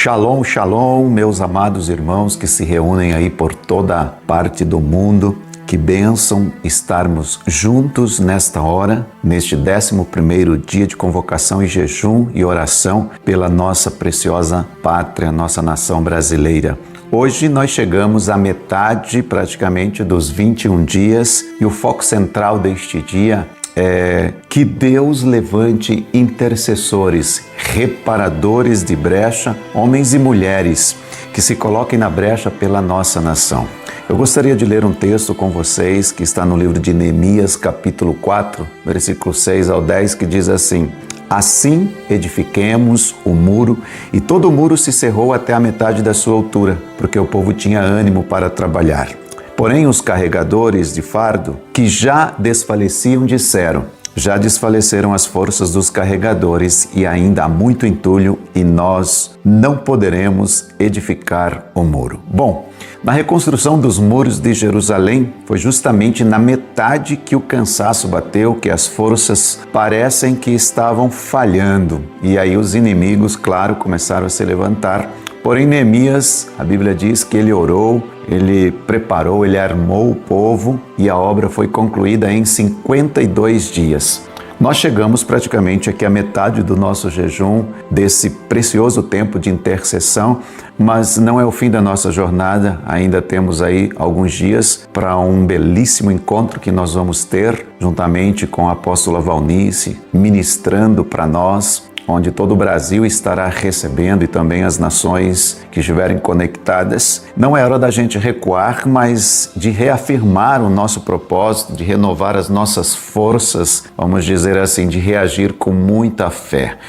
Shalom, shalom, meus amados irmãos que se reúnem aí por toda parte do mundo. Que bênção estarmos juntos nesta hora, neste 11º dia de convocação e jejum e oração pela nossa preciosa pátria, nossa nação brasileira. Hoje nós chegamos à metade praticamente dos 21 dias e o foco central deste dia é que Deus levante intercessores, reparadores de brecha, homens e mulheres que se coloquem na brecha pela nossa nação. Eu gostaria de ler um texto com vocês que está no livro de Neemias, capítulo 4, versículo 6 ao 10, que diz assim: Assim edifiquemos o muro, e todo o muro se cerrou até a metade da sua altura, porque o povo tinha ânimo para trabalhar. Porém, os carregadores de fardo, que já desfaleciam, disseram: Já desfaleceram as forças dos carregadores e ainda há muito entulho e nós não poderemos edificar o muro. Bom, na reconstrução dos muros de Jerusalém, foi justamente na metade que o cansaço bateu, que as forças parecem que estavam falhando. E aí os inimigos, claro, começaram a se levantar. Porém, Neemias, a Bíblia diz que ele orou, ele preparou, ele armou o povo e a obra foi concluída em 52 dias. Nós chegamos praticamente aqui à metade do nosso jejum, desse precioso tempo de intercessão, mas não é o fim da nossa jornada, ainda temos aí alguns dias para um belíssimo encontro que nós vamos ter, juntamente com a apóstola Valnice, ministrando para nós, onde todo o Brasil estará recebendo e também as nações que estiverem conectadas. Não é hora da gente recuar, mas de reafirmar o nosso propósito, de renovar as nossas forças, vamos dizer assim, de reagir com muita fé.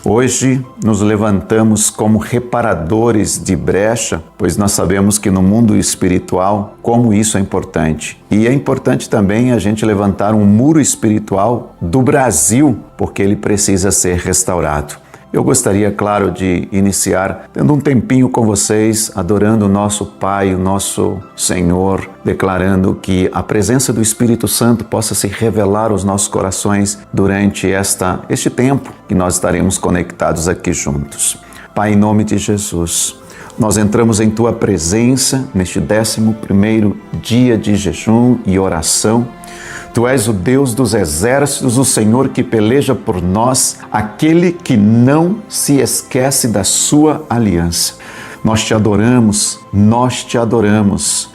Hoje nos levantamos como reparadores de brecha, pois nós sabemos que no mundo espiritual, como isso é importante. E é importante também a gente levantar um muro espiritual do Brasil, porque ele precisa ser restaurado. Eu gostaria, claro, de iniciar tendo um tempinho com vocês, adorando o nosso Pai, o nosso Senhor, declarando que a presença do Espírito Santo possa se revelar aos nossos corações durante este tempo que nós estaremos conectados aqui juntos. Pai, em nome de Jesus, nós entramos em Tua presença neste 11º dia de jejum e oração. Tu és o Deus dos exércitos, o Senhor que peleja por nós, aquele que não se esquece da sua aliança. Nós te adoramos,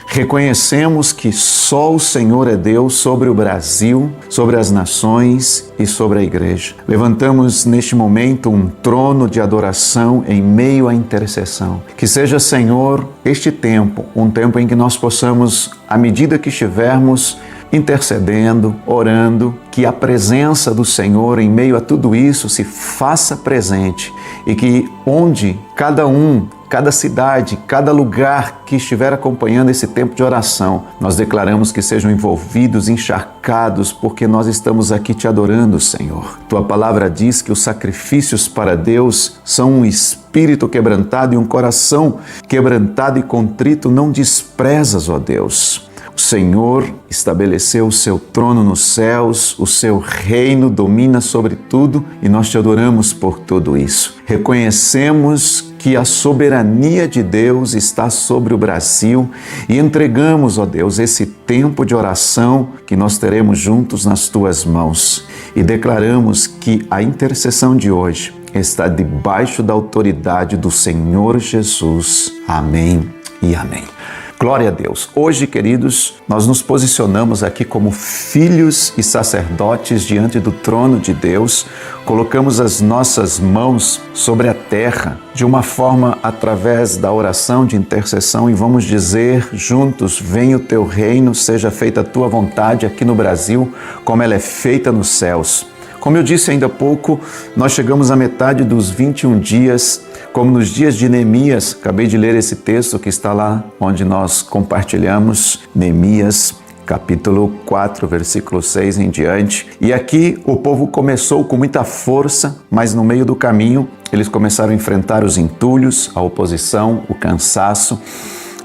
reconhecemos que só o Senhor é Deus sobre o Brasil, sobre as nações e sobre a igreja. Levantamos neste momento um trono de adoração em meio à intercessão. Que seja, Senhor, este tempo, um tempo em que nós possamos, à medida que estivermos intercedendo, orando, que a presença do Senhor em meio a tudo isso se faça presente e que onde cada cidade, cada lugar que estiver acompanhando esse tempo de oração, nós declaramos que sejam envolvidos, encharcados, porque nós estamos aqui te adorando, Senhor. Tua palavra diz que os sacrifícios para Deus são um espírito quebrantado e um coração quebrantado e contrito não desprezas, ó Deus. O Senhor estabeleceu o seu trono nos céus, o seu reino domina sobre tudo e nós te adoramos por tudo isso. Reconhecemos que a soberania de Deus está sobre o Brasil e entregamos, ó Deus, esse tempo de oração que nós teremos juntos nas tuas mãos e declaramos que a intercessão de hoje está debaixo da autoridade do Senhor Jesus. Amém e amém. Glória a Deus. Hoje, queridos, nós nos posicionamos aqui como filhos e sacerdotes diante do trono de Deus, colocamos as nossas mãos sobre a terra de uma forma através da oração de intercessão e vamos dizer juntos: venha o teu reino, seja feita a tua vontade aqui no Brasil, como ela é feita nos céus. Como eu disse ainda há pouco, nós chegamos à metade dos 21 dias, como nos dias de Neemias. Acabei de ler esse texto que está lá onde nós compartilhamos, Neemias, capítulo 4, versículo 6 em diante. E aqui o povo começou com muita força, mas no meio do caminho eles começaram a enfrentar os entulhos, a oposição, o cansaço.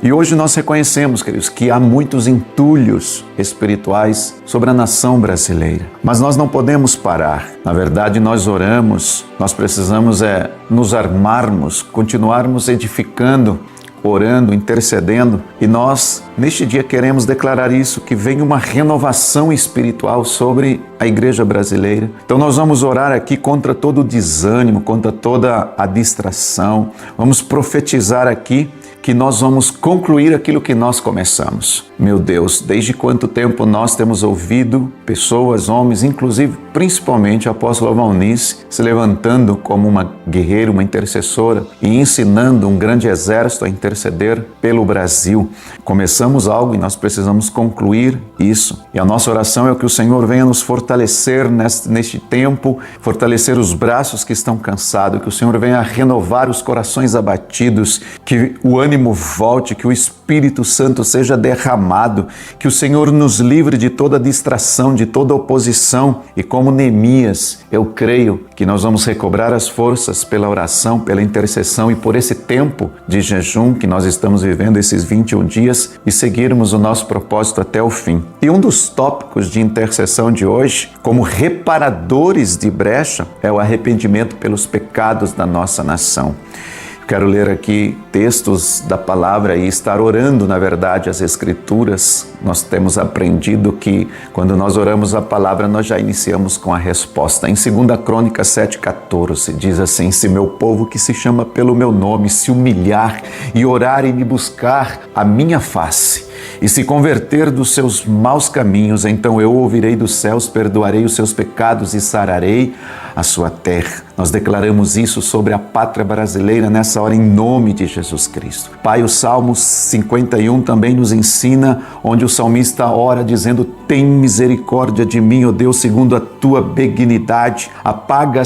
E hoje nós reconhecemos, queridos, que há muitos entulhos espirituais sobre a nação brasileira. Mas nós não podemos parar. Na verdade, nós oramos, nós precisamos nos armarmos, continuarmos edificando, orando, intercedendo, e nós, neste dia, queremos declarar isso, que vem uma renovação espiritual sobre a igreja brasileira. Então nós vamos orar aqui contra todo o desânimo, contra toda a distração, vamos profetizar aqui que nós vamos concluir aquilo que nós começamos. Meu Deus, desde quanto tempo nós temos ouvido pessoas, homens, inclusive, principalmente o apóstolo Valnice, se levantando como uma guerreira, uma intercessora e ensinando um grande exército a interceder pelo Brasil. Começamos algo e nós precisamos concluir isso. E a nossa oração é que o Senhor venha nos fortalecer neste tempo, fortalecer os braços que estão cansados, que o Senhor venha renovar os corações abatidos, que o ânimo volte, que o Espírito Santo seja derramado, que o Senhor nos livre de toda distração, de toda oposição. E como Neemias, eu creio que nós vamos recobrar as forças pela oração, pela intercessão e por esse tempo de jejum que nós estamos vivendo, esses 21 dias, e seguirmos o nosso propósito até o fim. E um dos tópicos de intercessão de hoje, como reparadores de brecha, é o arrependimento pelos pecados da nossa nação. Quero ler aqui textos da palavra e estar orando, na verdade, as Escrituras. Nós temos aprendido que quando nós oramos a palavra, nós já iniciamos com a resposta. Em 2 Crônicas 7,14 diz assim: se meu povo que se chama pelo meu nome se humilhar e orar e me buscar a minha face, e se converter dos seus maus caminhos, então eu ouvirei dos céus, perdoarei os seus pecados e sararei a sua terra. Nós declaramos isso sobre a pátria brasileira nessa hora, em nome de Jesus Cristo. Pai, o Salmo 51 também nos ensina, onde o salmista ora dizendo: tem misericórdia de mim, ó Deus, segundo a tua benignidade, apaga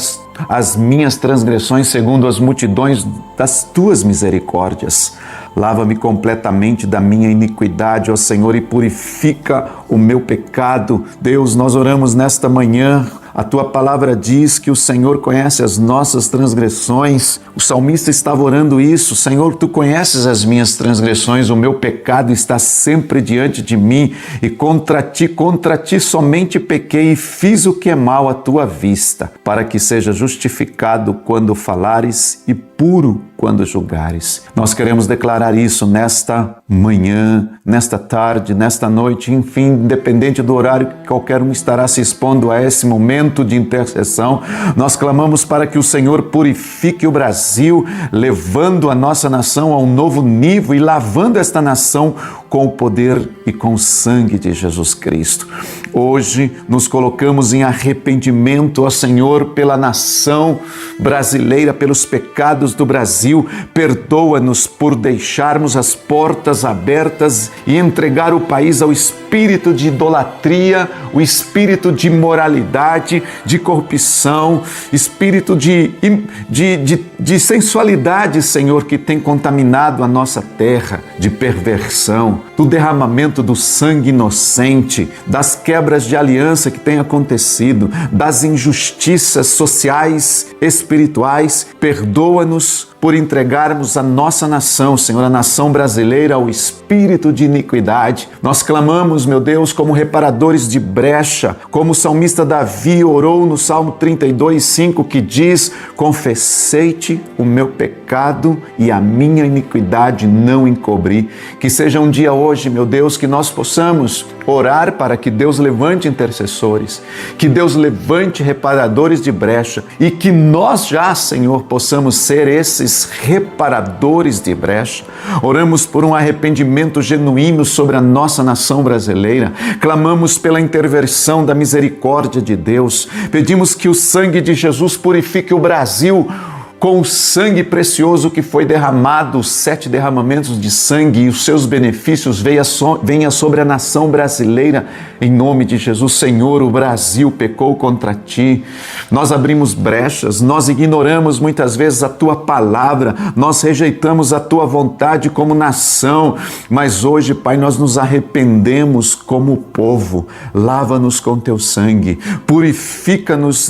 as minhas transgressões segundo as multidões das tuas misericórdias. Lava-me completamente da minha iniquidade, ó Senhor, e purifica o meu pecado. Deus, nós oramos nesta manhã. A tua palavra diz que o Senhor conhece as nossas transgressões. O salmista estava orando isso: Senhor, tu conheces as minhas transgressões, o meu pecado está sempre diante de mim, e contra ti somente pequei e fiz o que é mal à tua vista, para que seja justificado quando falares e puro quando julgares. Nós queremos declarar isso nesta manhã, nesta tarde, nesta noite, enfim, independente do horário que qualquer um estará se expondo a esse momento de intercessão. Nós clamamos para que o Senhor purifique o Brasil, levando a nossa nação a um novo nível e lavando esta nação com o poder e com o sangue de Jesus Cristo. Hoje nos colocamos em arrependimento, ó Senhor, pela nação brasileira, pelos pecados do Brasil. Perdoa-nos por deixarmos as portas abertas e entregar o país ao espírito de idolatria, o espírito de imoralidade, de corrupção, espírito de sensualidade, Senhor, que tem contaminado a nossa terra, de perversão, do derramamento do sangue inocente, das quebras de aliança que tem acontecido, das injustiças sociais, espirituais. Perdoa-nos por entregarmos a nossa nação, Senhor, a nação brasileira, ao espírito de iniquidade. Nós clamamos, meu Deus, como reparadores de brecha, como o salmista Davi orou no Salmo 32:5, que diz: confessei-te o meu pecado e a minha iniquidade não encobri. Que seja um dia hoje, meu Deus, que nós possamos orar para que Deus levante intercessores, que Deus levante reparadores de brecha e que nós já, Senhor, possamos ser esses reparadores de brecha. Oramos por um arrependimento genuíno sobre a nossa nação brasileira. Clamamos pela intervenção da misericórdia de Deus. Pedimos que o sangue de Jesus purifique o Brasil com o sangue precioso que foi derramado, os 7 derramamentos de sangue, e os seus benefícios venha sobre a nação brasileira, em nome de Jesus. Senhor, o Brasil pecou contra ti, nós abrimos brechas, nós ignoramos muitas vezes a tua palavra, nós rejeitamos a tua vontade como nação, mas hoje, Pai, nós nos arrependemos como povo. Lava-nos com teu sangue, purifica-nos,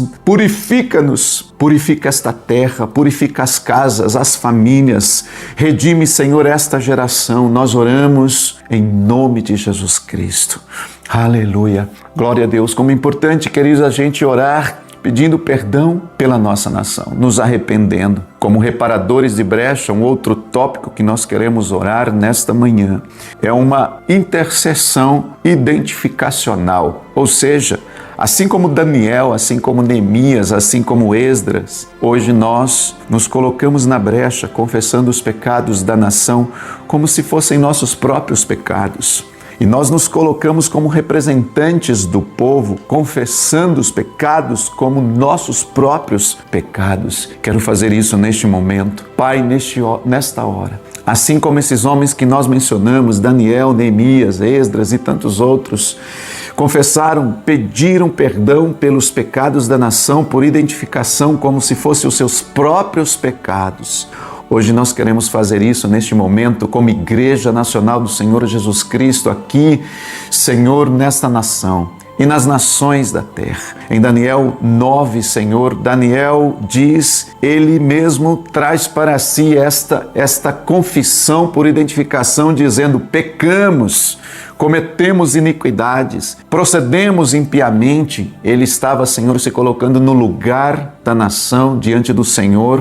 purifica esta terra, purifica as casas, as famílias, redime, Senhor, esta geração. Nós oramos em nome de Jesus Cristo. Aleluia. Glória a Deus. Como é importante, queridos, a gente orar pedindo perdão pela nossa nação, nos arrependendo. Como reparadores de brecha, um outro tópico que nós queremos orar nesta manhã é uma intercessão identificacional, ou seja, assim como Daniel, assim como Neemias, assim como Esdras, hoje nós nos colocamos na brecha confessando os pecados da nação como se fossem nossos próprios pecados. E nós nos colocamos como representantes do povo, confessando os pecados como nossos próprios pecados. Quero fazer isso neste momento. Pai, nesta hora, assim como esses homens que nós mencionamos, Daniel, Neemias, Esdras e tantos outros, confessaram, pediram perdão pelos pecados da nação por identificação como se fossem os seus próprios pecados. Hoje nós queremos fazer isso neste momento como Igreja Nacional do Senhor Jesus Cristo aqui, Senhor, nesta nação e nas nações da terra. Em Daniel 9, Senhor, Daniel diz, ele mesmo traz para si esta confissão por identificação, dizendo, pecamos, cometemos iniquidades, procedemos impiamente. Ele estava, Senhor, se colocando no lugar da nação diante do Senhor,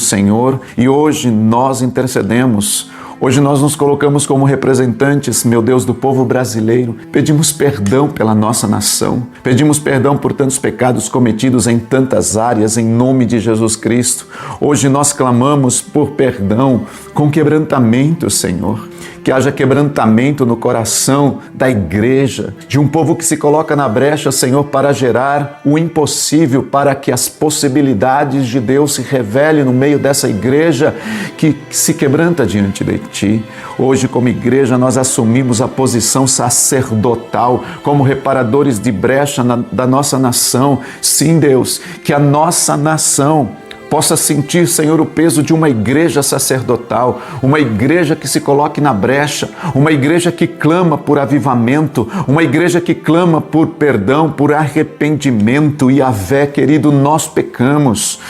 e hoje nós intercedemos. Hoje nós nos colocamos como representantes, meu Deus, do povo brasileiro. Pedimos perdão pela nossa nação. Pedimos perdão por tantos pecados cometidos em tantas áreas, em nome de Jesus Cristo. Hoje nós clamamos por perdão com quebrantamento, Senhor. Que haja quebrantamento no coração da igreja, de um povo que se coloca na brecha, Senhor, para gerar o impossível, para que as possibilidades de Deus se revelem no meio dessa igreja que se quebranta diante de Ti. Hoje, como igreja, nós assumimos a posição sacerdotal, como reparadores de brecha da nossa nação. Sim, Deus, que a nossa nação possa sentir, Senhor, o peso de uma igreja sacerdotal, uma igreja que se coloque na brecha, uma igreja que clama por avivamento, uma igreja que clama por perdão, por arrependimento. Yahvé, querido, nós pecamos.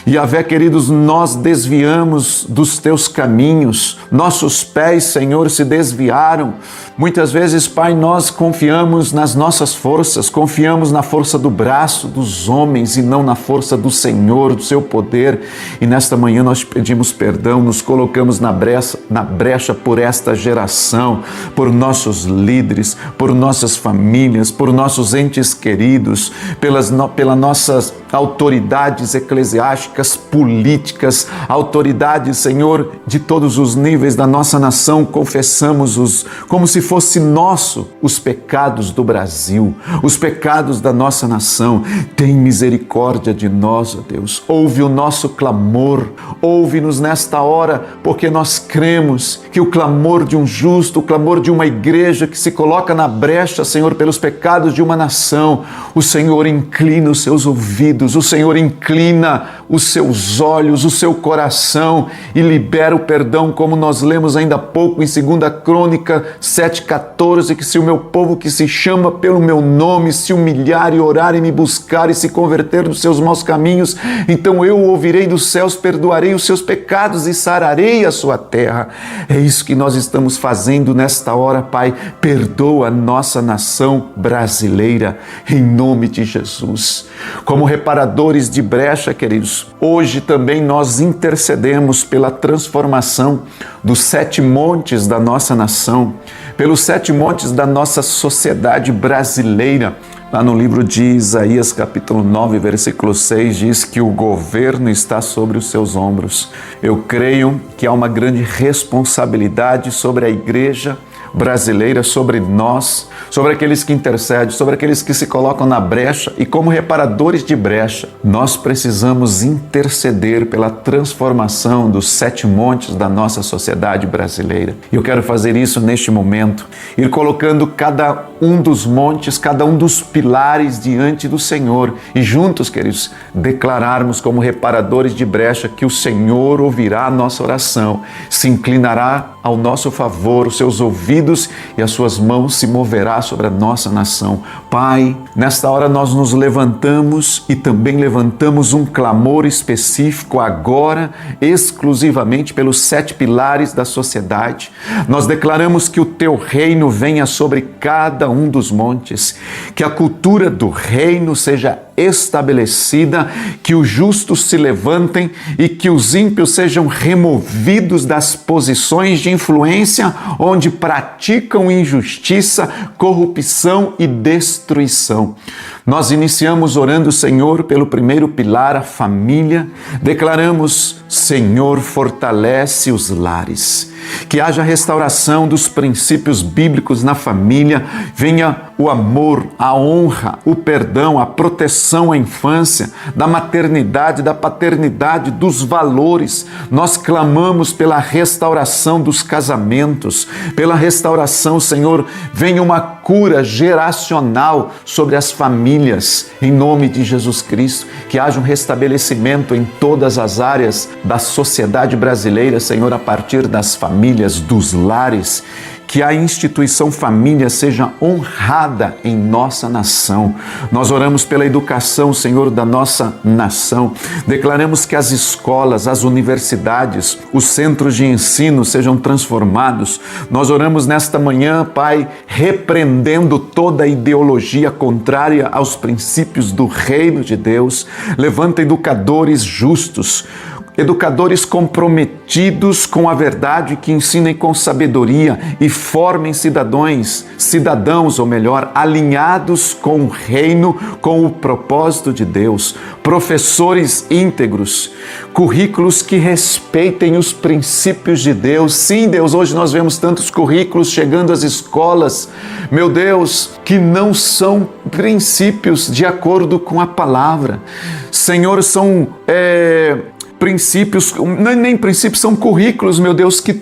Yahvé, queridos, nós desviamos dos Teus caminhos, nossos pés, Senhor, se desviaram. Muitas vezes, Pai, nós confiamos nas nossas forças, confiamos na força do braço dos homens e não na força do Senhor, do Seu poder. E nesta manhã nós pedimos perdão, nos colocamos na brecha por esta geração, por nossos líderes, por nossas famílias, por nossos entes queridos, pelas nossas autoridades eclesiásticas, políticas, autoridades, Senhor, de todos os níveis da nossa nação. Confessamos como se fosse nosso os pecados do Brasil, os pecados da nossa nação. Tem misericórdia de nós, ó Deus. Ouve o nosso clamor, ouve-nos nesta hora, porque nós cremos que o clamor de um justo, o clamor de uma igreja que se coloca na brecha, Senhor, pelos pecados de uma nação, o Senhor inclina os seus ouvidos, o Senhor inclina os seus olhos, o seu coração e libera o perdão, como nós lemos ainda há pouco em 2 Crônica 7,14, que se o meu povo que se chama pelo meu nome se humilhar e orar e me buscar e se converter dos seus maus caminhos, então eu ouvirei dos céus, perdoarei os seus pecados e sararei a sua terra. É isso que nós estamos fazendo nesta hora, Pai. Perdoa a nossa nação brasileira, em nome de Jesus. Como reparadores de brecha, queridos, hoje também nós intercedemos pela transformação dos 7 montes da nossa nação, pelos 7 montes da nossa sociedade brasileira. Lá no livro de Isaías, capítulo 9, versículo 6, diz que o governo está sobre os seus ombros. Eu creio que há uma grande responsabilidade sobre a igreja brasileira, sobre nós, sobre aqueles que intercedem, sobre aqueles que se colocam na brecha, e como reparadores de brecha, nós precisamos interceder pela transformação dos 7 montes da nossa sociedade brasileira. E eu quero fazer isso neste momento, ir colocando cada um dos montes, cada um dos pilares diante do Senhor e juntos, queridos, declararmos como reparadores de brecha que o Senhor ouvirá a nossa oração, se inclinará ao nosso favor, os seus ouvidos ouvidos e as suas mãos se moverá sobre a nossa nação. Pai, nesta hora nós nos levantamos e também levantamos um clamor específico agora, exclusivamente pelos 7 pilares da sociedade. Nós declaramos que o teu reino venha sobre cada um dos montes, que a cultura do reino seja estabelecida, que os justos se levantem e que os ímpios sejam removidos das posições de influência onde praticam injustiça, corrupção e destruição. Nós iniciamos orando, Senhor, pelo primeiro pilar, a família. Declaramos, Senhor, fortalece os lares. Que haja restauração dos princípios bíblicos na família, venha o amor, a honra, o perdão, a proteção à infância, da maternidade, da paternidade, dos valores. Nós clamamos pela restauração dos casamentos, pela restauração, Senhor, venha uma cura geracional sobre as famílias, em nome de Jesus Cristo, que haja um restabelecimento em todas as áreas da sociedade brasileira, Senhor, a partir das famílias, dos lares, que a instituição família seja honrada em nossa nação. Nós oramos pela educação, Senhor, da nossa nação. Declaramos que as escolas, as universidades, os centros de ensino sejam transformados. Nós oramos nesta manhã, Pai, repreendendo toda ideologia contrária aos princípios do reino de Deus. Levanta educadores justos, educadores comprometidos com a verdade, que ensinem com sabedoria e formem cidadãos, alinhados com o reino, com o propósito de Deus, professores íntegros, currículos que respeitem os princípios de Deus. Sim, Deus, hoje nós vemos tantos currículos chegando às escolas, meu Deus, que não são princípios de acordo com a palavra. Senhor, são princípios, nem princípios, são currículos, meu Deus, que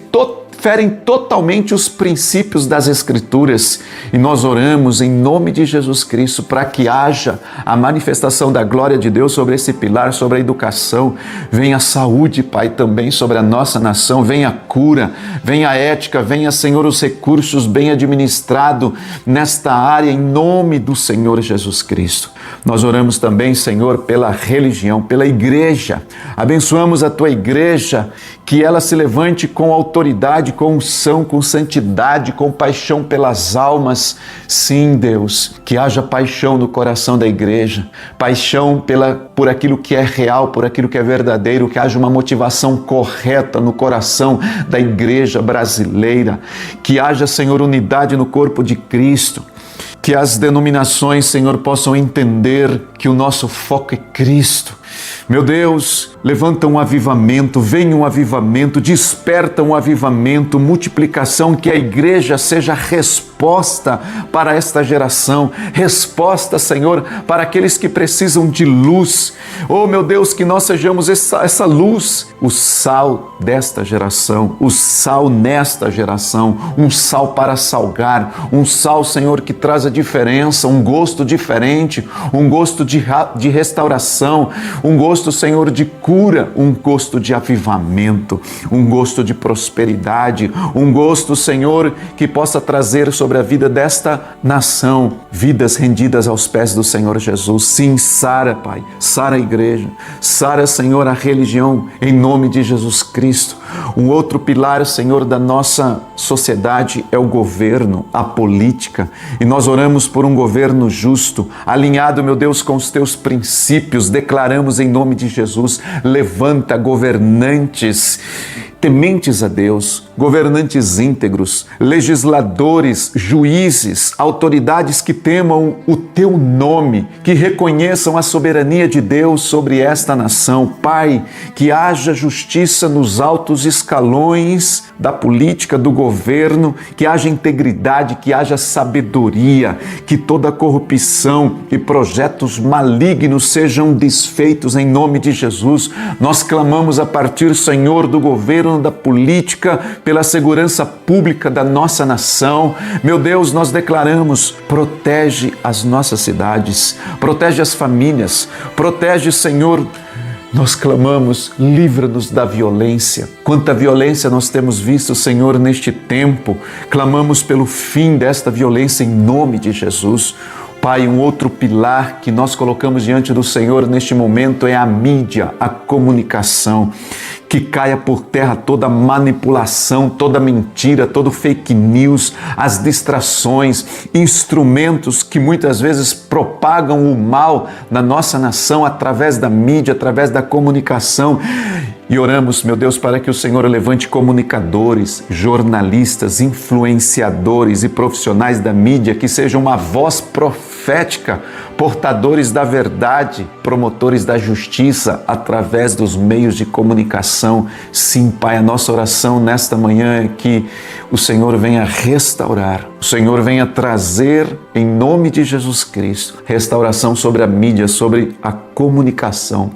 ferem totalmente os princípios das Escrituras. E nós oramos em nome de Jesus Cristo para que haja a manifestação da glória de Deus sobre esse pilar, sobre a educação. Venha a saúde, Pai, também sobre a nossa nação. Venha a cura, venha a ética, venha, Senhor, os recursos bem administrados nesta área, em nome do Senhor Jesus Cristo. Nós oramos também, Senhor, pela religião, pela igreja. Abençoamos a tua igreja, que ela se levante com autoridade, com unção, com santidade, com paixão pelas almas. Sim, Deus, que haja paixão no coração da igreja, paixão por aquilo que é real, por aquilo que é verdadeiro, que haja uma motivação correta no coração da igreja brasileira, que haja, Senhor, unidade no corpo de Cristo. Que as denominações, Senhor, possam entender que o nosso foco é Cristo. Meu Deus, levanta um avivamento, vem um avivamento, desperta um avivamento, multiplicação, que a igreja seja resposta para esta geração, resposta, Senhor, para aqueles que precisam de luz. Oh, meu Deus, que nós sejamos essa luz, o sal desta geração, o sal nesta geração, um sal para salgar, um sal, Senhor, que traz a diferença, um gosto diferente, um gosto de restauração, um gosto, Senhor, de cura, um gosto de avivamento, um gosto de prosperidade, um gosto, Senhor, que possa trazer sobre a vida desta nação vidas rendidas aos pés do Senhor Jesus. Sim, sara, Pai, sara a igreja, sara, Senhor, a religião, em nome de Jesus Cristo. Um outro pilar, Senhor, da nossa sociedade é o governo, a política, e nós oramos por um governo justo, alinhado, meu Deus, com os teus princípios. Declaramos em nome de Jesus, levanta governantes tementes a Deus, governantes íntegros, legisladores, juízes, autoridades que temam o teu nome, que reconheçam a soberania de Deus sobre esta nação. Pai, que haja justiça nos altos escalões da política, do governo, que haja integridade, que haja sabedoria, que toda corrupção e projetos malignos sejam desfeitos em nome de Jesus. Nós clamamos a partir, Senhor, do governo, da política, pela segurança pública da nossa nação. Meu Deus, nós declaramos, protege as nossas cidades, protege as famílias, protege, Senhor, Nós clamamos, livra-nos da violência. Quanta violência nós temos visto, Senhor, neste tempo. Clamamos pelo fim desta violência em nome de Jesus. Pai, um outro pilar que nós colocamos diante do Senhor neste momento é a mídia, a comunicação. Que caia por terra toda manipulação, toda mentira, todo fake news, as distrações, instrumentos que muitas vezes propagam o mal na nossa nação através da mídia, através da comunicação. E oramos, meu Deus, para que o Senhor levante comunicadores, jornalistas, influenciadores e profissionais da mídia que sejam uma voz profética, portadores da verdade, promotores da justiça através dos meios de comunicação. Sim, Pai, a nossa oração nesta manhã é que o Senhor venha restaurar, o Senhor venha trazer, em nome de Jesus Cristo, restauração sobre a mídia, sobre a comunicação.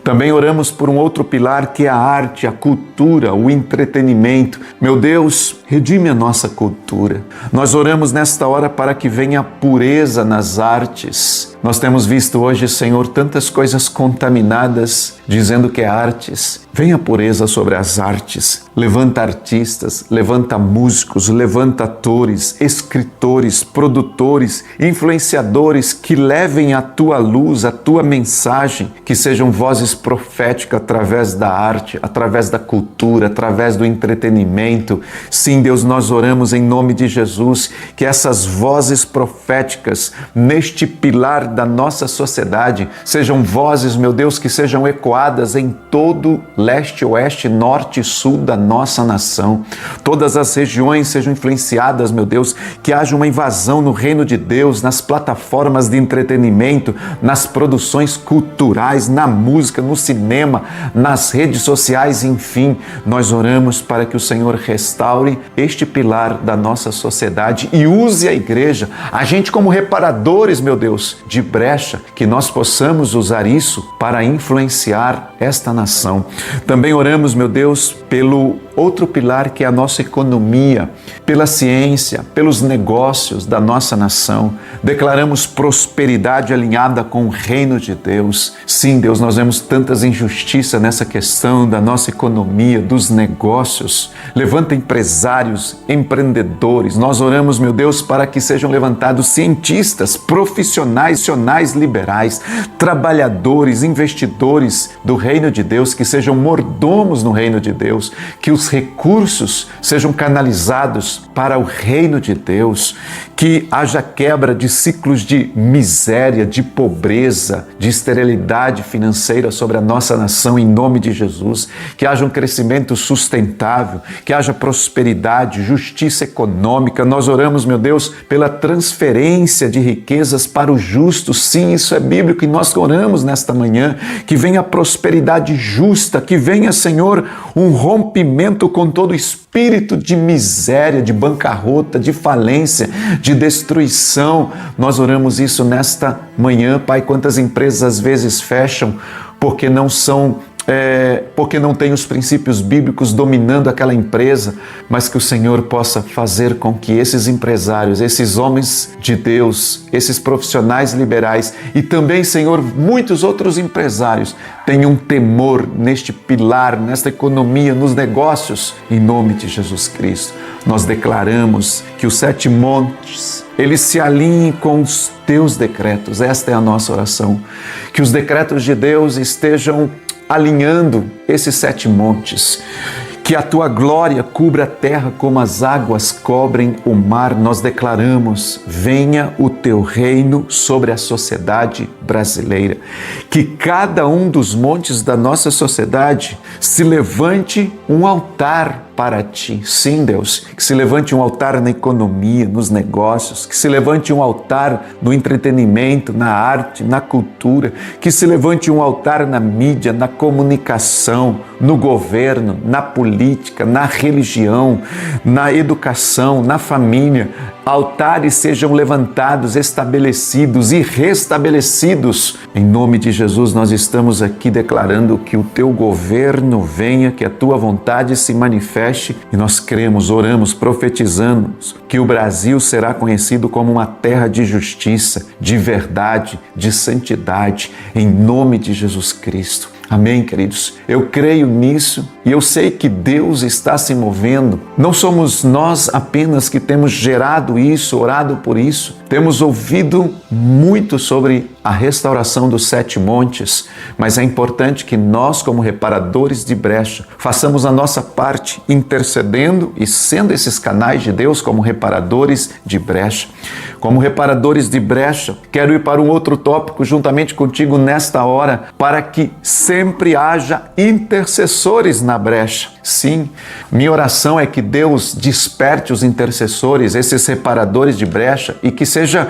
Também oramos por um outro pilar que é a arte, a cultura, o entretenimento. Meu Deus, redime a nossa cultura. Nós oramos nesta hora para que venha pureza nas artes. Nós temos visto hoje, Senhor, tantas coisas contaminadas, dizendo que é artes. Venha pureza sobre as artes. Levanta artistas, levanta músicos, levanta atores, escritores, produtores, influenciadores que levem a tua luz, a tua mensagem, que sejam vozes proféticas através da arte, através da cultura, através do entretenimento. Sim, Deus, nós oramos em nome de Jesus que essas vozes proféticas neste pilar da nossa sociedade sejam vozes, meu Deus, que sejam ecoadas em todo leste, oeste, norte e sul da nossa nação. Todas as regiões sejam influenciadas, meu Deus, que haja uma invasão no reino de Deus, nas plataformas de entretenimento, nas produções culturais, na música, no cinema, nas redes sociais, enfim. Nós oramos para que o Senhor restaure este pilar da nossa sociedade e use a igreja, a gente como reparadores, meu Deus, de brecha, que nós possamos usar isso para influenciar esta nação. Também oramos, meu Deus, pelo outro pilar que é a nossa economia, pela ciência, pelos negócios da nossa nação. Declaramos prosperidade alinhada com o reino de Deus. Sim, Deus, nós vemos tantas injustiças nessa questão da nossa economia, dos negócios. Levanta empresários, empreendedores. Nós oramos, meu Deus, para que sejam levantados cientistas, profissionais liberais, trabalhadores, investidores do reino de Deus, que sejam mordomos no reino de Deus, que os recursos sejam canalizados para o reino de Deus, que haja quebra de ciclos de miséria, de pobreza, de esterilidade financeira sobre a nossa nação em nome de Jesus, que haja um crescimento sustentável, que haja prosperidade, justiça econômica. Nós oramos, meu Deus, pela transferência de riquezas para o justo. Sim, isso é bíblico e nós oramos nesta manhã, que venha prosperidade justa, que venha, Senhor, um rompimento com todo espírito de miséria, de bancarrota, de falência, de destruição. Nós oramos isso nesta manhã, Pai. Quantas empresas às vezes fecham porque não tem os princípios bíblicos dominando aquela empresa, mas que o Senhor possa fazer com que esses empresários, esses homens de Deus, esses profissionais liberais e também, Senhor, muitos outros empresários tenham temor neste pilar, nesta economia, nos negócios, em nome de Jesus Cristo. Nós declaramos que os 7 montes, eles se alinhem com os teus decretos. Esta é a nossa oração. Que os decretos de Deus estejam alinhando esses 7 montes. Que a tua glória cubra a terra como as águas cobrem o mar. Nós declaramos, venha o teu reino sobre a sociedade brasileira. Que cada um dos montes da nossa sociedade se levante um altar para ti. Sim, Deus, que se levante um altar na economia, nos negócios, que se levante um altar no entretenimento, na arte, na cultura, que se levante um altar na mídia, na comunicação, no governo, na política, na religião, na educação, na família. Altares sejam levantados, estabelecidos e restabelecidos. Em nome de Jesus, nós estamos aqui declarando que o teu governo venha, que a tua vontade se manifeste e nós cremos, oramos, profetizamos que o Brasil será conhecido como uma terra de justiça, de verdade, de santidade, em nome de Jesus Cristo. Amém, queridos? Eu creio nisso e eu sei que Deus está se movendo. Não somos nós apenas que temos gerado isso, orado por isso. Temos ouvido muito sobre a restauração dos 7 montes, mas é importante que nós, como reparadores de brecha, façamos a nossa parte intercedendo e sendo esses canais de Deus como reparadores de brecha. Como reparadores de brecha, quero ir para um outro tópico juntamente contigo nesta hora, para que sempre haja intercessores na brecha. Sim, minha oração é que Deus desperte os intercessores, esses reparadores de brecha, e que seja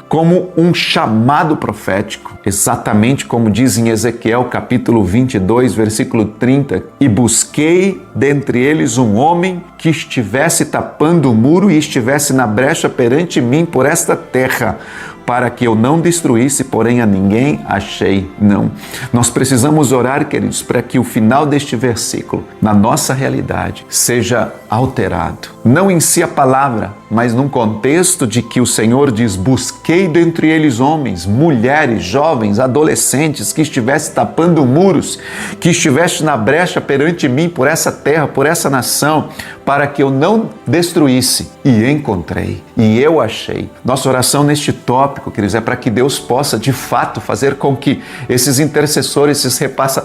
como um chamado profético, exatamente como diz em Ezequiel capítulo 22, versículo 30, e busquei dentre eles um homem que estivesse tapando o muro e estivesse na brecha perante mim por esta terra, para que eu não destruísse, porém a ninguém achei. Não. Nós precisamos orar, queridos, para que o final deste versículo, na nossa realidade, seja alterado. Não em si a palavra, mas num contexto de que o Senhor diz: busquei dentre eles homens, mulheres, jovens, adolescentes, que estivessem tapando muros, que estivessem na brecha perante mim por essa terra, por essa nação, para que eu não destruísse. E encontrei, e eu achei. Nossa oração neste tópico, queridos, é para que Deus possa, de fato, fazer com que esses intercessores, esses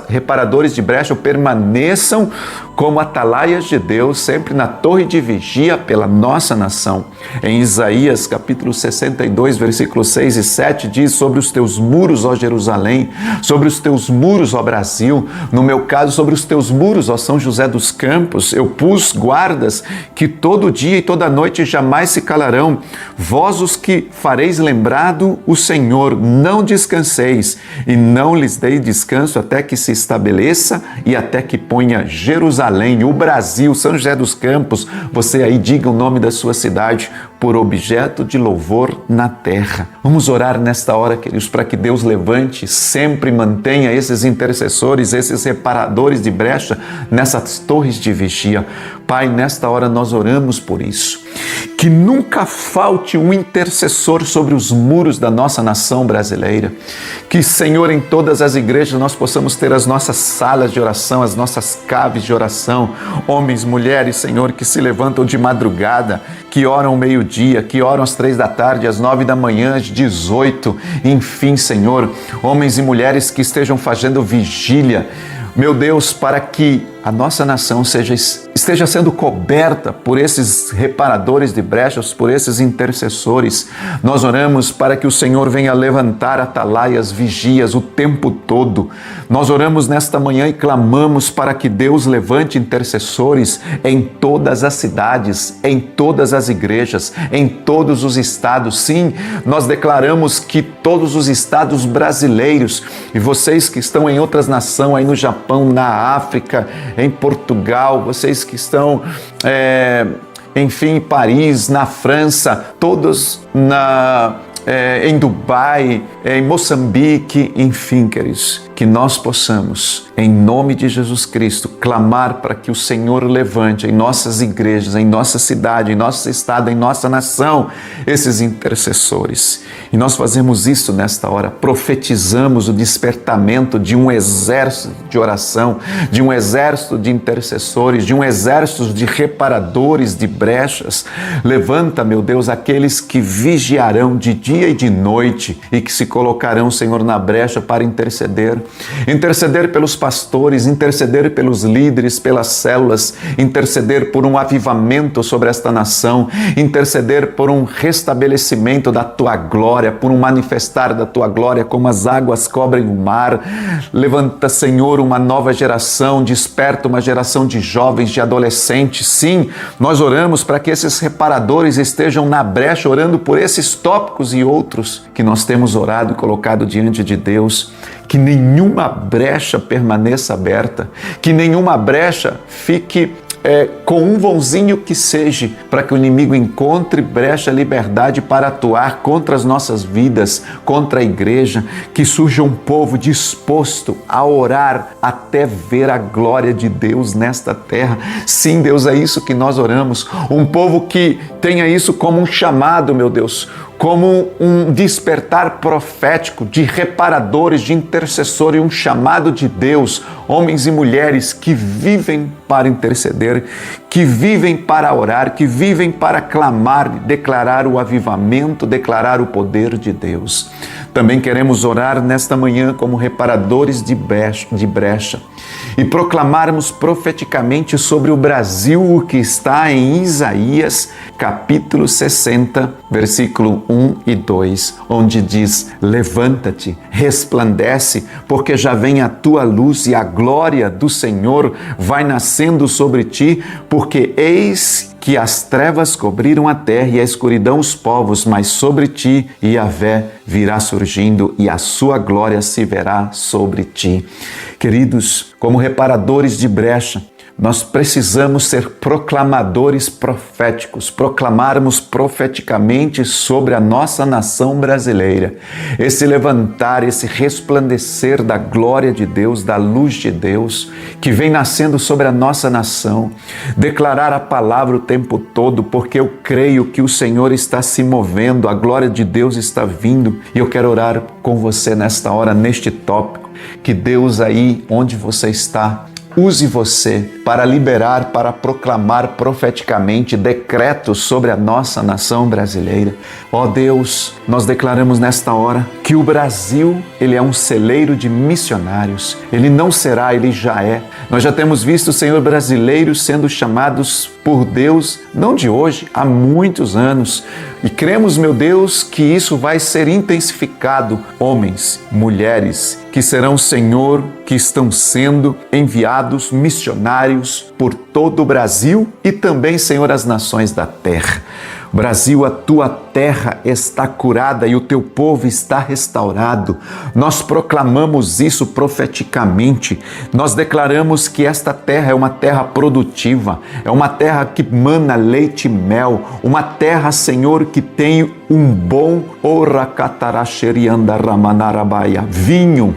reparadores de brecha permaneçam como atalaias de Deus, sempre na torre de vigia pela nossa nação. Em Isaías, capítulo 62, versículos 6 e 7, diz: sobre os teus muros, ó Jerusalém, sobre os teus muros, ó Brasil, no meu caso, sobre os teus muros, ó São José dos Campos, eu pus guardas que todo dia e toda noite jamais se calarão. Vós os que fareis lembrado o Senhor, não descanseis, e não lhes dei descanso até que se estabeleça e até que ponha Jerusalém, o Brasil, São José dos Campos, você aí diga o nome da sua cidade, por objeto de louvor na terra. Vamos orar nesta hora, queridos, para que Deus levante, sempre mantenha esses intercessores, esses reparadores de brecha nessas torres de vigia. Pai, nesta hora nós oramos por isso. Que nunca falte um intercessor sobre os muros da nossa nação brasileira. Que, Senhor, em todas as igrejas nós possamos ter as nossas salas de oração, as nossas caves de oração. Homens, mulheres, Senhor, que se levantam de madrugada, que oram ao meio-dia, que oram às 3 da tarde, às 9 da manhã, às 18. Enfim, Senhor, homens e mulheres que estejam fazendo vigília, meu Deus, para que a nossa nação esteja sendo coberta por esses reparadores de brechas, por esses intercessores. Nós oramos para que o Senhor venha levantar atalaias, vigias o tempo todo. Nós oramos nesta manhã e clamamos para que Deus levante intercessores em todas as cidades, em todas as igrejas, em todos os estados. Sim, nós declaramos que todos os estados brasileiros, e vocês que estão em outras nações, aí no Japão, na África, em Portugal, vocês que estão, enfim, em Paris, na França, todos em Dubai, em Moçambique, enfim, queridos, que nós possamos, em nome de Jesus Cristo, clamar para que o Senhor levante em nossas igrejas, em nossa cidade, em nosso estado, em nossa nação, esses intercessores. E nós fazemos isso nesta hora, profetizamos o despertamento de um exército de oração, de um exército de intercessores, de um exército de reparadores de brechas. Levanta, meu Deus, aqueles que vigiarão de dia e de noite e que se colocarão, Senhor, na brecha para interceder. Interceder pelos pastores, interceder pelos líderes, pelas células, interceder por um avivamento sobre esta nação, interceder por um restabelecimento da Tua glória, por um manifestar da Tua glória como as águas cobrem o mar. Levanta, Senhor, uma nova geração, desperta uma geração de jovens, de adolescentes. Sim, nós oramos para que esses reparadores estejam na brecha, orando por esses tópicos e outros que nós temos orado e colocado diante de Deus. Que nenhuma brecha permaneça aberta, que nenhuma brecha fique com um vãozinho que seja, para que o inimigo encontre brecha, liberdade para atuar contra as nossas vidas, contra a igreja, que surja um povo disposto a orar até ver a glória de Deus nesta terra. Sim, Deus, é isso que nós oramos, um povo que tenha isso como um chamado, meu Deus, como um despertar profético de reparadores, de intercessor e um chamado de Deus, homens e mulheres que vivem para interceder, que vivem para orar, que vivem para clamar, declarar o avivamento, declarar o poder de Deus. Também queremos orar nesta manhã como reparadores de brecha e proclamarmos profeticamente sobre o Brasil o que está em Isaías, capítulo 60, versículo 1 e 2, onde diz: levanta-te, resplandece, porque já vem a tua luz e a glória do Senhor vai nascendo sobre ti, porque eis que as trevas cobriram a terra e a escuridão os povos, mas sobre ti Yahvé virá surgindo e a sua glória se verá sobre ti. Queridos, como reparadores de brecha, nós precisamos ser proclamadores proféticos, proclamarmos profeticamente sobre a nossa nação brasileira. Esse levantar, esse resplandecer da glória de Deus, da luz de Deus, que vem nascendo sobre a nossa nação. Declarar a palavra o tempo todo, porque eu creio que o Senhor está se movendo, a glória de Deus está vindo. E eu quero orar com você nesta hora, neste tópico, que Deus aí onde você está, use você para liberar, para proclamar profeticamente decretos sobre a nossa nação brasileira. Ó Deus, nós declaramos nesta hora que o Brasil, ele é um celeiro de missionários. Ele não será, ele já é. Nós já temos visto, Senhor, brasileiros sendo chamados por Deus, não de hoje, há muitos anos. E cremos, meu Deus, que isso vai ser intensificado. Homens, mulheres, que serão, Senhor, que estão sendo enviados missionários por todo o Brasil e também, Senhor, as nações da terra. Brasil, a tua terra está curada e o teu povo está restaurado. Nós proclamamos isso profeticamente. Nós declaramos que esta terra é uma terra produtiva, é uma terra que mana leite e mel, uma terra, Senhor, que tem um bom vinho,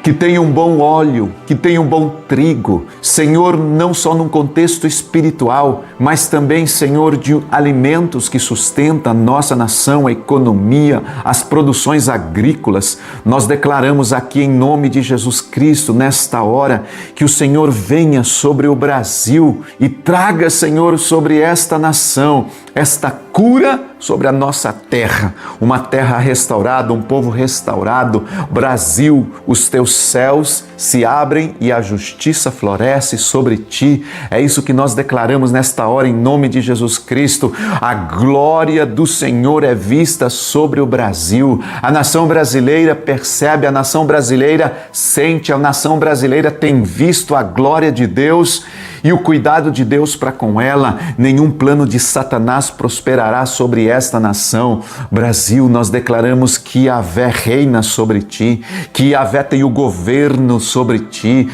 que tenha um bom óleo, que tenha um bom trigo, Senhor, não só num contexto espiritual, mas também, Senhor, de alimentos que sustentam a nossa nação, a economia, as produções agrícolas. Nós declaramos aqui em nome de Jesus Cristo, nesta hora, que o Senhor venha sobre o Brasil e traga, Senhor, sobre esta nação, esta cura sobre a nossa terra, uma terra restaurada, um povo restaurado. Brasil, os teus céus se abrem e a justiça floresce sobre ti. É isso que nós declaramos nesta hora em nome de Jesus Cristo. A glória do Senhor é vista sobre o Brasil. A nação brasileira percebe, a nação brasileira sente, a nação brasileira tem visto a glória de Deus e o cuidado de Deus para com ela. Nenhum plano de Satanás prosperará sobre esta nação. Brasil, nós declaramos que Yahvé reina sobre ti, que Yahvé tem o governo sobre ti.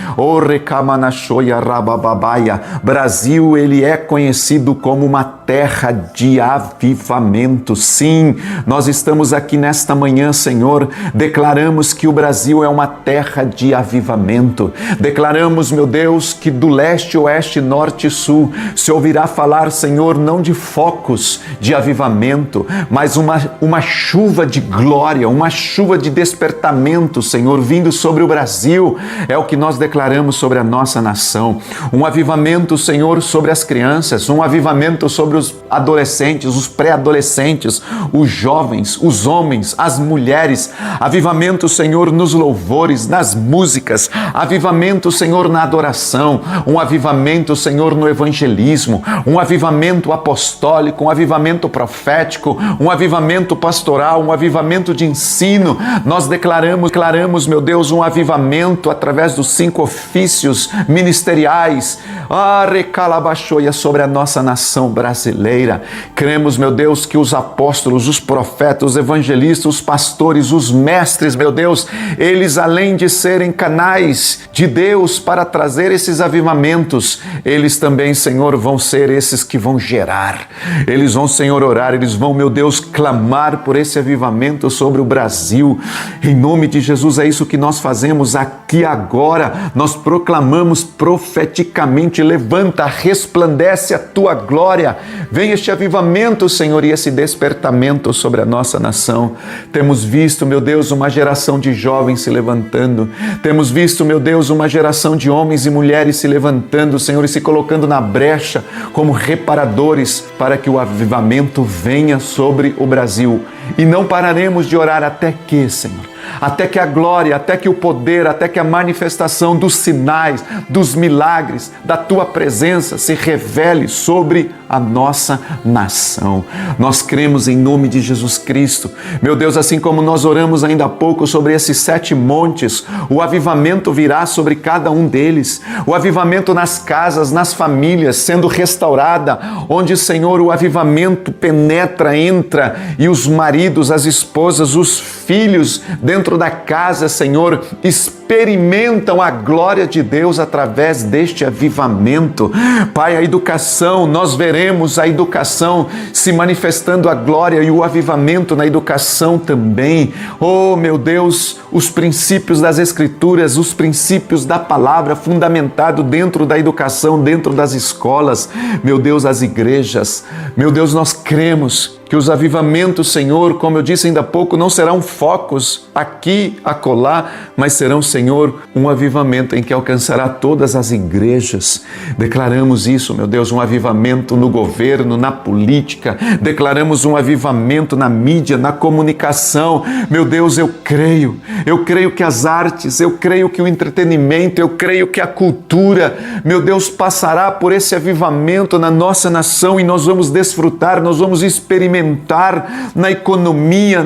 Brasil, ele é conhecido como uma terra de avivamento. Sim, nós estamos aqui nesta manhã, Senhor, declaramos que o Brasil é uma terra de avivamento. Declaramos, meu Deus, que do leste, oeste, norte e sul se ouvirá falar, Senhor, não de focos de avivamento, mas uma chuva de glória, uma chuva de despertamento, Senhor, vindo sobre o Brasil. É o que nós declaramos sobre a nossa nação. Um avivamento, Senhor, sobre as crianças, um avivamento sobre os adolescentes, os pré-adolescentes, os jovens, os homens, as mulheres. Avivamento, Senhor, nos louvores, nas músicas. Avivamento, Senhor, na adoração. Um avivamento, Senhor, no evangelismo. Um avivamento apostólico, um avivamento profético, um avivamento pastoral, um avivamento de ensino. Nós declaramos, meu Deus, um avivamento através dos 5 ofícios ministeriais. Recalabaxoia sobre a nossa nação brasileira. Cremos, meu Deus, que os apóstolos, os profetas, os evangelistas, os pastores, os mestres, meu Deus, eles, além de serem canais de Deus para trazer esses avivamentos, eles também, Senhor, vão ser esses que vão gerar. Eles vão, Senhor, orar, eles vão, meu Deus, clamar por esse avivamento sobre o Brasil. Em nome de Jesus, é isso que nós fazemos aqui agora. Nós proclamamos profeticamente: levanta, resplandece a tua glória. Vem este avivamento, Senhor, e esse despertamento sobre a nossa nação. Temos visto, meu Deus, uma geração de jovens se levantando. Temos visto, meu Deus, uma geração de homens e mulheres se levantando, Senhor, e se colocando na brecha como reparadores para que o avivamento venha sobre o Brasil. E não pararemos de orar até que, Senhor, até que a glória, até que o poder, até que a manifestação dos sinais, dos milagres, da Tua presença se revele sobre a nossa nação. Nós cremos em nome de Jesus Cristo. Meu Deus, assim como nós oramos ainda há pouco sobre esses 7 montes, o avivamento virá sobre cada um deles. O avivamento nas casas, nas famílias, sendo restaurada, onde, Senhor, o avivamento penetra, entra, e os maridos, as esposas, os filhos dentro da casa, Senhor, experimentam a glória de Deus através deste avivamento. Pai, a educação, nós veremos a educação se manifestando, a glória e o avivamento na educação também. Oh, meu Deus, os princípios das Escrituras, os princípios da palavra fundamentado dentro da educação, dentro das escolas, meu Deus, as igrejas. Meu Deus, nós cremos que os avivamentos, Senhor, como eu disse ainda há pouco, não serão focos aqui, acolá, mas serão, Senhor, um avivamento em que alcançará todas as igrejas. Declaramos isso, meu Deus, um avivamento no governo, na política. Declaramos um avivamento na mídia, na comunicação. Meu Deus, eu creio que as artes, eu creio que o entretenimento, eu creio que a cultura, meu Deus, passará por esse avivamento na nossa nação e nós vamos desfrutar, nós vamos experimentar na economia,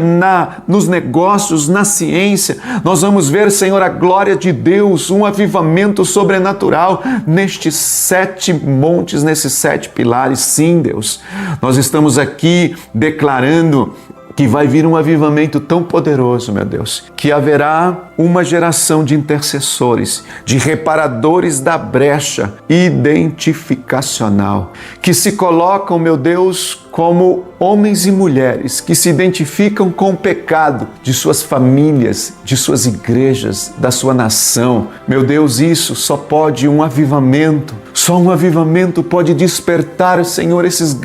nos negócios, na ciência. Nós vamos ver, Senhor, a glória de Deus, um avivamento sobrenatural nestes 7 montes, nesses 7 pilares. Sim, Deus, nós estamos aqui declarando que vai vir um avivamento tão poderoso, meu Deus, que haverá uma geração de intercessores, de reparadores da brecha identificacional, que se colocam, meu Deus, como homens e mulheres que se identificam com o pecado de suas famílias, de suas igrejas, da sua nação. Meu Deus, isso só pode um avivamento. Só um avivamento pode despertar, Senhor, esses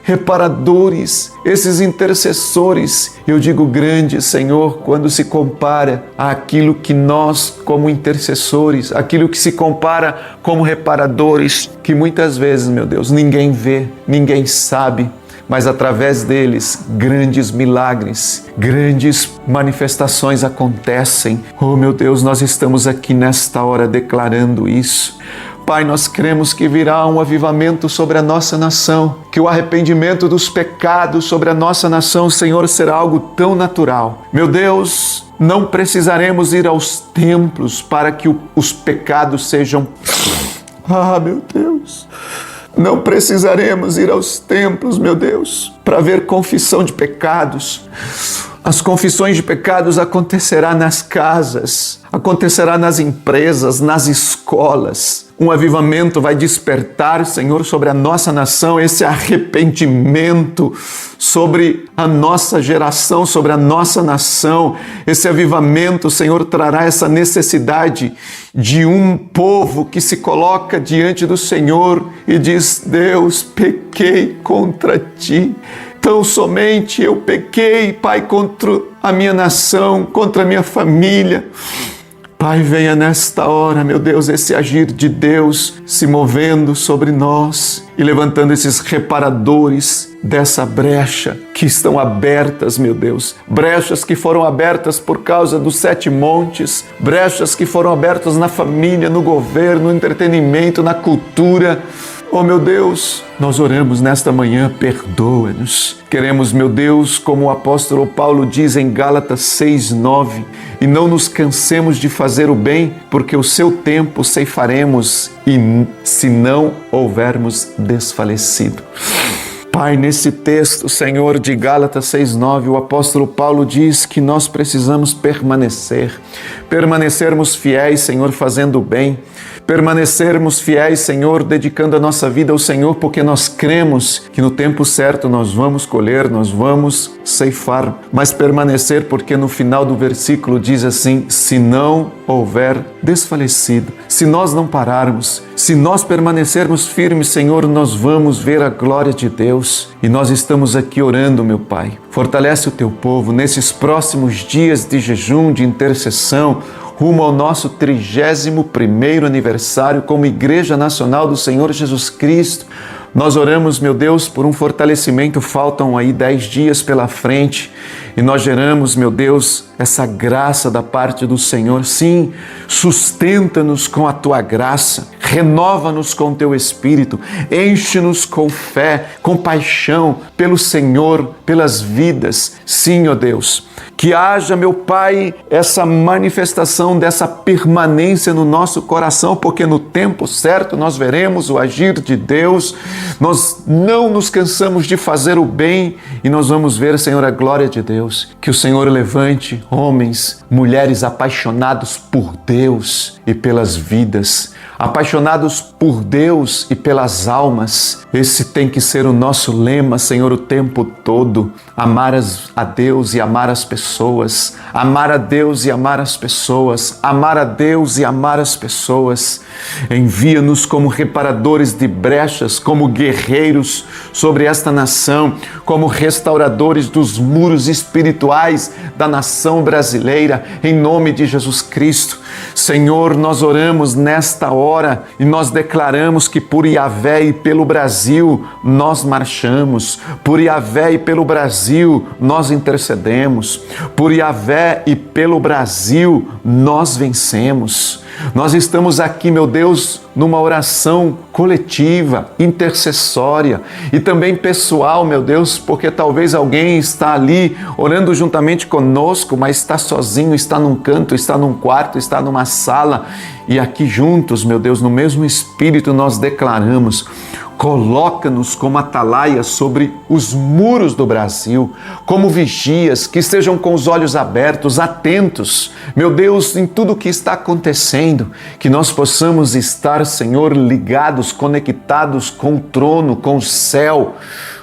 reparadores, esses intercessores. Eu digo grande, Senhor, quando se compara àquilo que nós, como intercessores, aquilo que se compara como reparadores, que muitas vezes, meu Deus, ninguém vê, ninguém sabe, mas através deles grandes milagres, grandes manifestações acontecem. Oh, meu Deus, nós estamos aqui nesta hora declarando isso. Pai, nós cremos que virá um avivamento sobre a nossa nação, que o arrependimento dos pecados sobre a nossa nação, Senhor, será algo tão natural. Meu Deus, não precisaremos ir aos templos para que os pecados sejam... Ah, meu Deus... Não precisaremos ir aos templos, meu Deus, para ver confissão de pecados. As confissões de pecados acontecerá nas casas, acontecerá nas empresas, nas escolas. Um avivamento vai despertar, Senhor, sobre a nossa nação, esse arrependimento sobre a nossa geração, sobre a nossa nação. Esse avivamento, Senhor, trará essa necessidade de um povo que se coloca diante do Senhor e diz: Deus, pequei contra Ti. Tão somente eu pequei, Pai, contra a minha nação, contra a minha família. Pai, venha nesta hora, meu Deus, esse agir de Deus se movendo sobre nós e levantando esses reparadores dessa brecha que estão abertas, meu Deus. Brechas que foram abertas por causa dos 7 montes, brechas que foram abertas na família, no governo, no entretenimento, na cultura. Oh, meu Deus, nós oramos nesta manhã, perdoa-nos. Queremos, meu Deus, como o apóstolo Paulo diz em Gálatas 6:9, e não nos cansemos de fazer o bem, porque o seu tempo ceifaremos, e se não houvermos desfalecido. Pai, nesse texto, Senhor, de Gálatas 6:9, o apóstolo Paulo diz que nós precisamos permanecermos fiéis, Senhor, fazendo o bem, permanecermos fiéis, Senhor, dedicando a nossa vida ao Senhor, porque nós cremos que no tempo certo nós vamos colher, nós vamos ceifar, mas permanecer porque no final do versículo diz assim: se não houver desfalecido, se nós não pararmos, se nós permanecermos firmes, Senhor, nós vamos ver a glória de Deus. E nós estamos aqui orando, meu Pai. Fortalece o teu povo nesses próximos dias de jejum, de intercessão, rumo ao nosso 31º aniversário como Igreja Nacional do Senhor Jesus Cristo. Nós oramos, meu Deus, por um fortalecimento. Faltam aí 10 dias pela frente e nós geramos, meu Deus, essa graça da parte do Senhor. Sim, sustenta-nos com a tua graça, renova-nos com o teu Espírito, enche-nos com fé, com paixão pelo Senhor, pelas vidas. Sim, ó Deus, que haja, meu Pai, essa manifestação dessa permanência no nosso coração, porque no tempo certo nós veremos o agir de Deus. Nós não nos cansamos de fazer o bem e nós vamos ver, Senhor, a glória de Deus. Que o Senhor levante homens, mulheres apaixonados por Deus e pelas vidas, apaixonados por Deus e pelas almas. Esse tem que ser o nosso lema, Senhor, o tempo todo. Amar a Deus e amar as pessoas. Amar a Deus e amar as pessoas. Amar a Deus e amar as pessoas. Envia-nos como reparadores de brechas, como guerreiros sobre esta nação, como restauradores dos muros espirituais da nação brasileira, em nome de Jesus Cristo. Senhor, nós oramos nesta hora e nós declaramos que por Yahvé e pelo Brasil nós marchamos, por Yahvé e pelo Brasil nós intercedemos, por Yahvé e pelo Brasil nós vencemos. Nós estamos aqui, meu Deus, numa oração coletiva, intercessória e também pessoal, meu Deus, porque talvez alguém está ali orando juntamente conosco, mas está sozinho, está num canto, está num quarto, está numa sala. E aqui juntos, meu Deus, no mesmo Espírito nós declaramos: coloca-nos como atalaias sobre os muros do Brasil, como vigias, que estejam com os olhos abertos, atentos, meu Deus, em tudo o que está acontecendo, que nós possamos estar, Senhor, ligados, conectados com o trono, com o céu,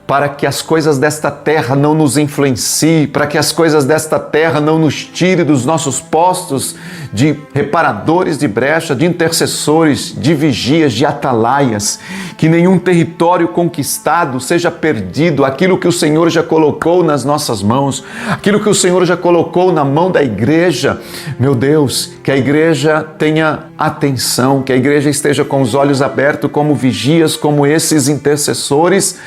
para que as coisas desta terra não nos influenciem, para que as coisas desta terra não nos tirem dos nossos postos de reparadores de brecha, de intercessores, de vigias, de atalaias, que nenhum território conquistado seja perdido, aquilo que o Senhor já colocou nas nossas mãos, aquilo que o Senhor já colocou na mão da igreja. Meu Deus, que a igreja tenha atenção, que a igreja esteja com os olhos abertos como vigias, como esses intercessores,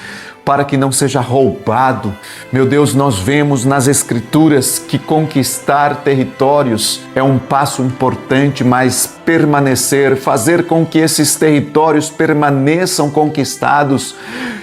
para que não seja roubado. Meu Deus, nós vemos nas Escrituras que conquistar territórios é um passo importante, mas permanecer, fazer com que esses territórios permaneçam conquistados,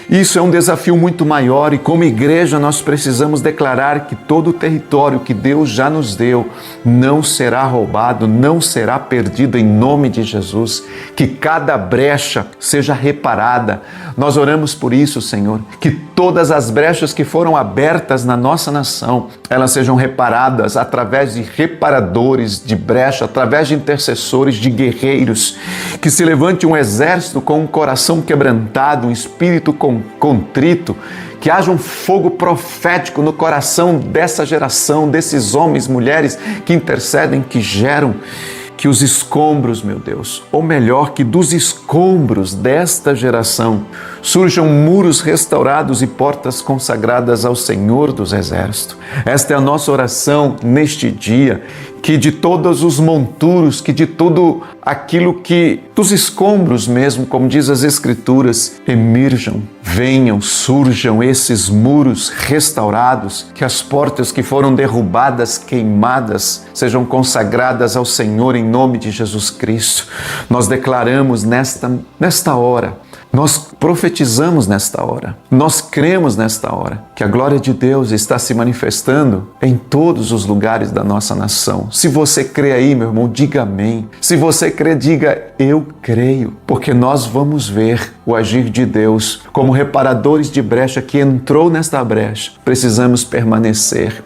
isso é um desafio muito maior. E como igreja nós precisamos declarar que todo o território que Deus já nos deu não será roubado, não será perdido em nome de Jesus, que cada brecha seja reparada. Nós oramos por isso, Senhor, que todas as brechas que foram abertas na nossa nação, elas sejam reparadas através de reparadores de brecha, através de intercessores, de guerreiros, que se levante um exército com um coração quebrantado, um espírito contrito, que haja um fogo profético no coração dessa geração, desses homens, mulheres que intercedem, que geram, que os escombros, meu Deus, ou melhor, que dos escombros desta geração surjam muros restaurados e portas consagradas ao Senhor dos Exércitos. Esta é a nossa oração neste dia, que de todos os monturos, que de tudo aquilo que, dos escombros mesmo, como diz as Escrituras, emerjam, venham, surjam esses muros restaurados, que as portas que foram derrubadas, queimadas, sejam consagradas ao Senhor em nome de Jesus Cristo. Nós declaramos nesta hora, nós profetizamos nesta hora, nós cremos nesta hora que a glória de Deus está se manifestando em todos os lugares da nossa nação. Se você crê aí, meu irmão, diga amém. Se você crê, diga eu creio, porque nós vamos ver o agir de Deus como reparadores de brecha que entrou nesta brecha. Precisamos permanecer.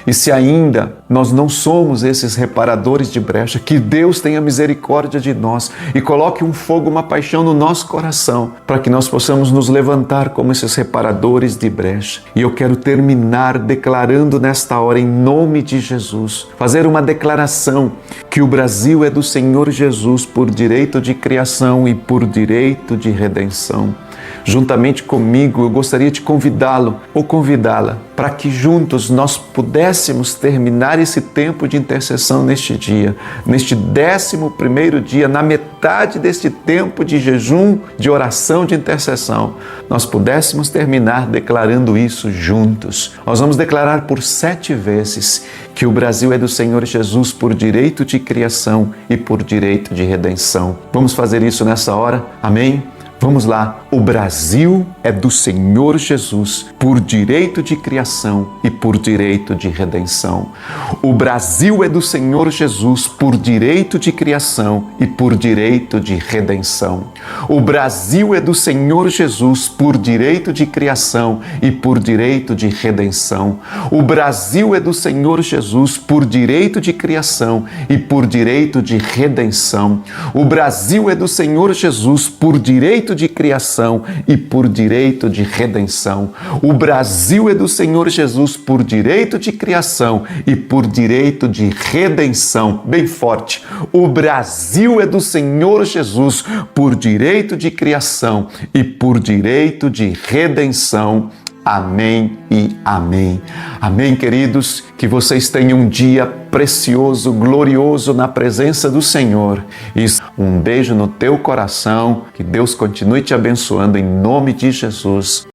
E se ainda nós não somos esses reparadores de brecha, que Deus tenha misericórdia de nós e coloque um fogo, uma paixão no nosso coração, para que nós possamos nos levantar como esses reparadores de brecha. E eu quero terminar declarando nesta hora, em nome de Jesus, fazer uma declaração que o Brasil é do Senhor Jesus por direito de criação e por direito de redenção. Juntamente comigo, eu gostaria de convidá-lo ou convidá-la para que juntos nós pudéssemos terminar esse tempo de intercessão neste dia, neste 11º dia, na metade deste tempo de jejum, de oração, de intercessão, nós pudéssemos terminar declarando isso juntos. Nós vamos declarar por 7 vezes que o Brasil é do Senhor Jesus por direito de criação e por direito de redenção. Vamos fazer isso nessa hora? Amém? Vamos lá. O Brasil é do Senhor Jesus por direito de criação e por direito de redenção. O Brasil é do Senhor Jesus por direito de criação e por direito de redenção. O Brasil é do Senhor Jesus por direito de criação e por direito de redenção. O Brasil é do Senhor Jesus por direito de criação e por direito de redenção. O Brasil é do Senhor Jesus por direito de criação e por direito de redenção. O Brasil é do Senhor Jesus por direito de criação e por direito de redenção. Bem forte. O Brasil é do Senhor Jesus por direito de criação e por direito de redenção. Amém e amém. Amém, queridos. Que vocês tenham um dia precioso, glorioso na presença do Senhor. Um beijo no teu coração. Que Deus continue te abençoando em nome de Jesus.